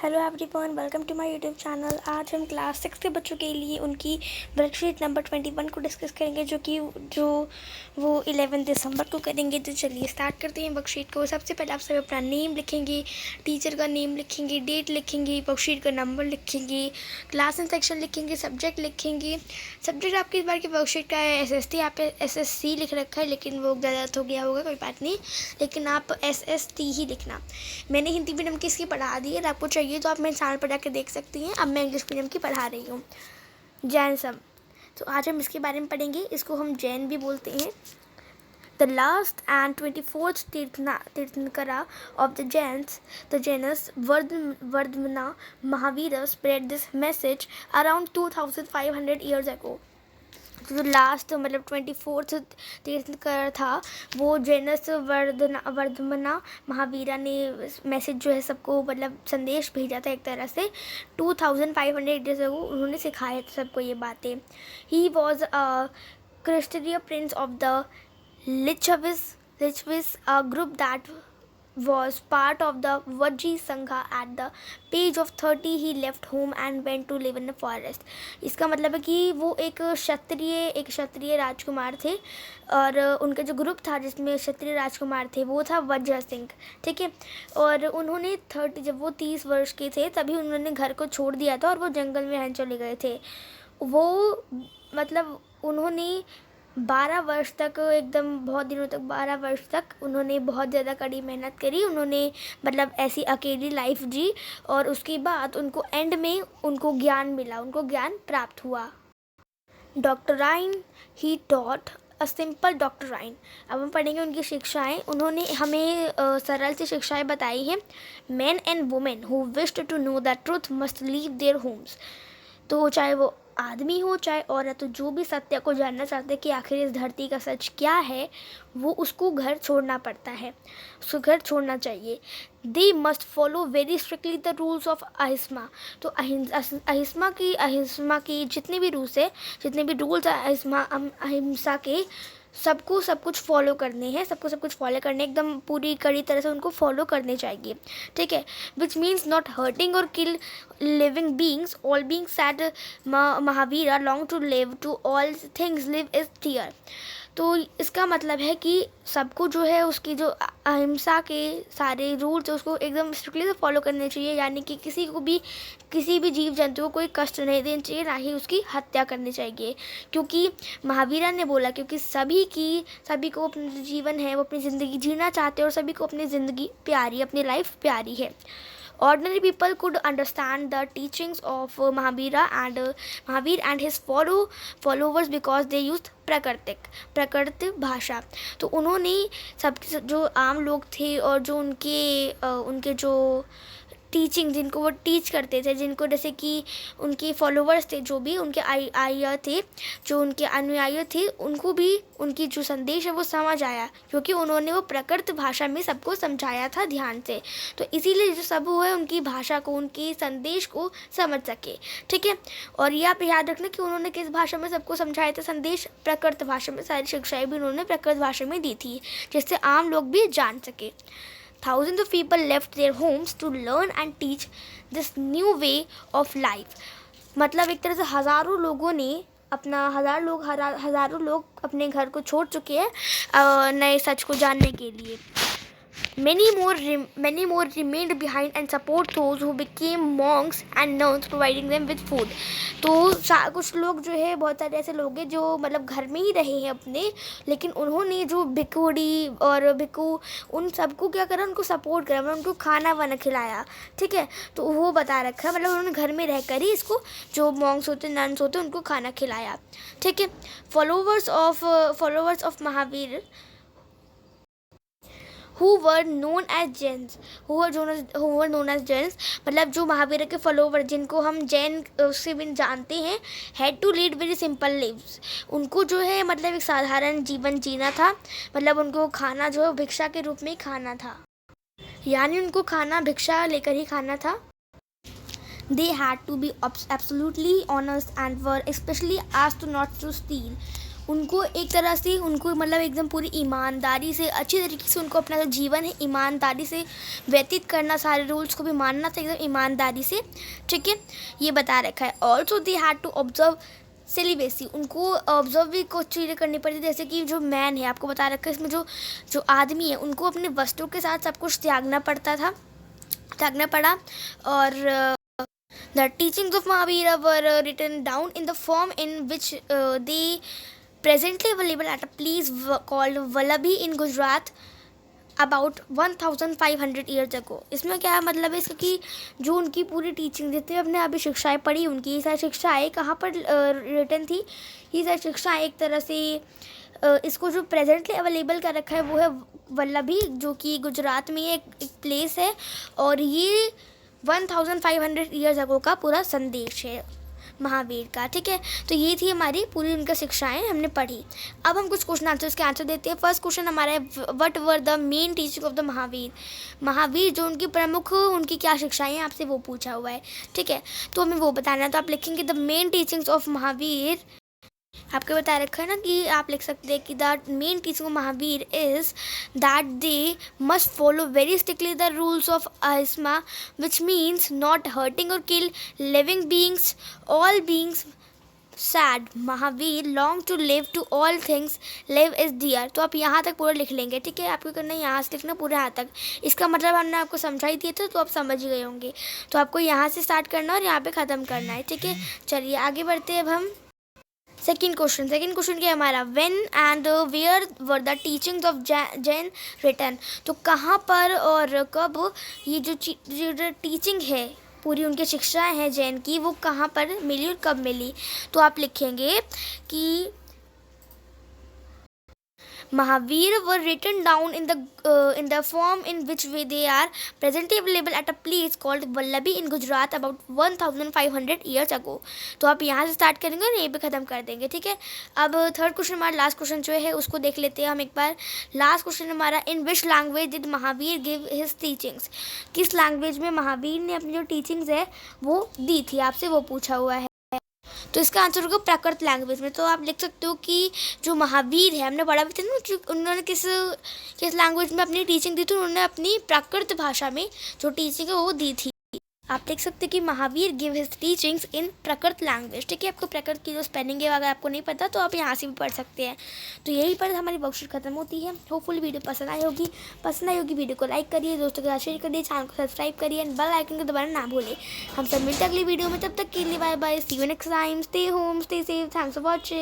Hello everyone, welcome to my YouTube channel. आज हम class 6 के बच्चों के लिए उनकी वर्कशीट नंबर 21 को डिस्कस करेंगे, जो वो 11 दिसंबर को करेंगे। तो चलिए स्टार्ट करते हैं वर्कशीट को। सबसे पहले आप सब अपना नेम लिखेंगे, टीचर का नेम लिखेंगे, डेट लिखेंगे, वर्कशीट का नंबर लिखेंगे, क्लास एंड सेक्शन लिखेंगे, सब्जेक्ट लिखेंगे। सब्जेक्ट आपकी इस बार की वर्कशीट का है SST, आप SSC लिख रखा है लेकिन वो गलत हो गया होगा, कोई बात नहीं, लेकिन आप SST ही लिखना। मैंने हिंदी मीडियम की इसकी पढ़ा दी है, आपको चाहिए तो आप मेरे चैनल पर जाकर देख सकती हैं। अब मैं इंग्लिश मीडियम की पढ़ा रही हूँ। जैनिज्म, तो आज हम इसके बारे में पढ़ेंगे। इसको हम जैन भी बोलते हैं। The last and 24th Tirthankara of the Jains, the Jainus Vardhmana Mahavira, spread this message around 2500 years ago. जो लास्ट मतलब 24th तीर्थंकर था, वो जैनस वर्धमना महावीरा ने मैसेज जो है सबको मतलब संदेश भेजा था एक तरह से 2500 ईयर्स अगो। उन्होंने सिखाया था सबको ये बातें। He was Christian prince of the Licchavis group that was part of the Vajji Sangha. At the age of 30 he left home and went to live in the forest. इसका मतलब है कि वो एक क्षत्रिय राजकुमार थे और उनका जो ग्रुप था जिसमें क्षत्रिय राजकुमार थे वो था वज्र सिंह, ठीक है। और उन्होंने जब वो 30 वर्ष के थे तभी उन्होंने घर को छोड़ दिया था और वो जंगल में रहने चले गए थे। वो मतलब उन्होंने 12 वर्ष तक, एकदम बहुत दिनों तक, 12 वर्ष तक उन्होंने बहुत ज़्यादा कड़ी मेहनत करी। उन्होंने मतलब ऐसी अकेली लाइफ जी और उसके बाद उनको एंड में उनको ज्ञान मिला, उनको ज्ञान प्राप्त हुआ। Doctrine he taught a simple doctrine. अब हम पढ़ेंगे उनकी शिक्षाएं। उन्होंने हमें सरल सी शिक्षाएं बताई हैं। Man and women who wished to know the truth must leave their homes. तो चाहे वो आदमी हो चाहे औरत, तो जो भी सत्य को जानना चाहते हैं कि आखिर इस धरती का सच क्या है, वो उसको घर छोड़ना पड़ता है, उसको घर छोड़ना चाहिए। दे must follow very strictly the rules of अहिंसा। तो अहिंसा की जितने भी रूल्स है, जितने भी रूल्स अहिंसा के, सबको सब कुछ फॉलो करने हैं, सबको सब कुछ फॉलो करने, एकदम पूरी कड़ी तरह से उनको फॉलो करने चाहिए, ठीक है। विच मीन्स नॉट हर्टिंग और kill living beings. All beings said Mahavira long to live, to all things live is dear. तो इसका मतलब है कि सबको जो है उसकी जो अहिंसा के सारे रूल्स है उसको एकदम स्ट्रिक्टली से फॉलो करने चाहिए, यानी कि किसी भी जीव जंतु को कोई कष्ट नहीं देना चाहिए, ना ही उसकी हत्या करनी चाहिए। क्योंकि महावीरा ने बोला क्योंकि सभी को अपना जीवन है वो अपनी ज़िंदगी जीना चाहते हैं और सभी को अपनी ज़िंदगी प्यारी, अपनी लाइफ प्यारी है। Ordinary people could understand the teachings of Mahavir and his followers because they used प्राकृत भाषा। तो उन्होंने सब जो आम लोग थे और जो उनके जो टीचिंग, जिनको वो टीच करते थे, जिनको जैसे कि उनके फॉलोवर्स थे, जो भी उनके आया थे, जो उनके अनुयायी थे, उनको भी उनकी जो संदेश है वो समझ आया, क्योंकि उन्होंने वो प्राकृत भाषा में सबको समझाया था ध्यान से। तो इसीलिए जो सब हुआ है उनकी भाषा को, उनके संदेश को समझ सके, ठीक है। और ये आप याद रखना कि उन्होंने किस भाषा में सबको समझाया था संदेश, प्राकृत भाषा में। सारी शिक्षाएं भी उन्होंने प्राकृत भाषा में दी थी जिससे आम लोग भी जान सके। Thousands of people left their homes to learn and teach this new way of life. मतलब एक तरह से हज़ारों लोग अपने घर को छोड़ चुके हैं नए सच को जानने के लिए। Many more remained behind and support those who became monks and nuns, providing them with food. तो कुछ लोग जो है, बहुत सारे ऐसे लोग हैं जो मतलब घर में ही रहे हैं अपने, लेकिन उन्होंने जो भिक्षुड़ी और भिक्षु उन सबको क्या करा, उनको सपोर्ट करा, मतलब उनको खाना वाना खिलाया, ठीक है। तो वो बता रखा है, मतलब उन्होंने घर में रहकर ही इसको, जो मॉन्क्स होते नन्स होते, उनको खाना खिलाया, ठीक है। Followers of Mahavir who were known as Jains, मतलब जो महावीर के फॉलोवर, जिनको हम जैन से भी जानते हैं, had to lead very simple lives. उनको जो है मतलब एक साधारण जीवन जीना था, मतलब उनको खाना जो है भिक्षा के रूप में खाना था, यानी उनको खाना भिक्षा लेकर ही खाना था। They had to be absolutely honest and were especially asked not to steal. उनको एक तरह से उनको मतलब एकदम पूरी ईमानदारी से अच्छी तरीके से उनको अपना जो जीवन है ईमानदारी से व्यतीत करना, सारे रूल्स को भी मानना था एकदम ईमानदारी से, ठीक है, ये बता रखा है। Also they had to observe celibacy, उनको ऑब्जर्व भी कुछ चीज़ें करनी पड़ती थी, जैसे कि जो मैन है आपको बता रखा है इसमें, जो जो आदमी है उनको अपने वस्त्रों के साथ सब कुछ त्यागना पड़ा। और the teachings of Mahavira were written down in the form in which they presently available at a place called Vallabhi in Gujarat about 1500 years ago। इसमें क्या मतलब है इसका कि जो उनकी पूरी टीचिंग जितने अपने अभी शिक्षाएं पढ़ी उनकी, ये सारी शिक्षाएं कहाँ पर रिटन थी, ये सारी शिक्षाएं एक तरह से इसको जो प्रेजेंटली अवेलेबल कर रखा है वो है वल्लभी, जो कि गुजरात में एक प्लेस है, और ये 1500 ईयर्स अगो का पूरा संदेश है महावीर का, ठीक है। तो ये थी हमारी पूरी उनका शिक्षाएं हमने पढ़ी। अब हम कुछ क्वेश्चन आंसर्स के आंसर देते हैं। फर्स्ट क्वेश्चन हमारा है what were the main teaching of the Mahavir जो उनकी प्रमुख उनकी क्या शिक्षाएं हैं आपसे वो पूछा हुआ है, ठीक है, तो हमें वो बताना है। तो आप लिखेंगे the main teachings of Mahavir, आपको बता रखा है ना कि आप लिख सकते हैं कि the main teaching of Mahavir is that they must follow very strictly the rules of ahimsa, which means not hurting और kill living beings, all beings said Mahavir long to live to all things live is dear. तो आप यहाँ तक पूरा लिख लेंगे, ठीक है, आपको करना है यहाँ से लिखना पूरा यहाँ तक। इसका मतलब हमने आपको समझा ही दिया था तो आप समझ ही गए होंगे। तो आपको यहाँ से स्टार्ट करना और यहाँ पे ख़त्म करना है, ठीक है। चलिए आगे बढ़ते हैं अब हम सेकेंड क्वेश्चन क्या हमारा, when and where were the teachings of Jain written. तो कहाँ पर और कब ये जो टीचिंग है पूरी उनकी शिक्षाएं हैं जैन की वो कहाँ पर मिली और कब मिली। तो आप लिखेंगे कि Mahavir were written down in the form in which way they are presently available at a place called Vallabhi in Gujarat about 1500 years ago। तो आप यहाँ से स्टार्ट करेंगे और यहीं पे ख़त्म कर देंगे, ठीक है। अब थर्ड क्वेश्चन हमारा लास्ट क्वेश्चन जो है उसको देख लेते हैं हम एक बार। लास्ट क्वेश्चन हमारा in which language did Mahavir give his teachings, किस लैंग्वेज में महावीर ने अपनी जो टीचिंग्स है वो दी थी, आपसे वो पूछा हुआ है। तो इसका आंसर होगा प्राकृत लैंग्वेज में। तो आप लिख सकते हो कि जो महावीर है हमने पढ़ा भी था ना उन्होंने किस लैंग्वेज में अपनी टीचिंग दी थी, उन्होंने अपनी प्राकृत भाषा में जो टीचिंग है वो दी थी। आप देख सकते हैं कि महावीर गिव हिज टीचिंग्स इन प्राकृत लैंग्वेज, ठीक है। आपको प्राकृत की जो स्पेलिंग है अगर आपको नहीं पता तो आप यहाँ से भी पढ़ सकते हैं। तो यही पर हमारी वर्कशीट खत्म होती है। होपफुली वीडियो पसंद आई होगी वीडियो को लाइक करिए, दोस्तों के साथ शेयर करिए, चैनल को सब्सक्राइब करिए एंड बेल आइकन को दबाना ना भूलें। हम सब मिलते अगली वीडियो में, तब तक के लिए bye bye, see you next time, stay home stay safe, thanks for watching.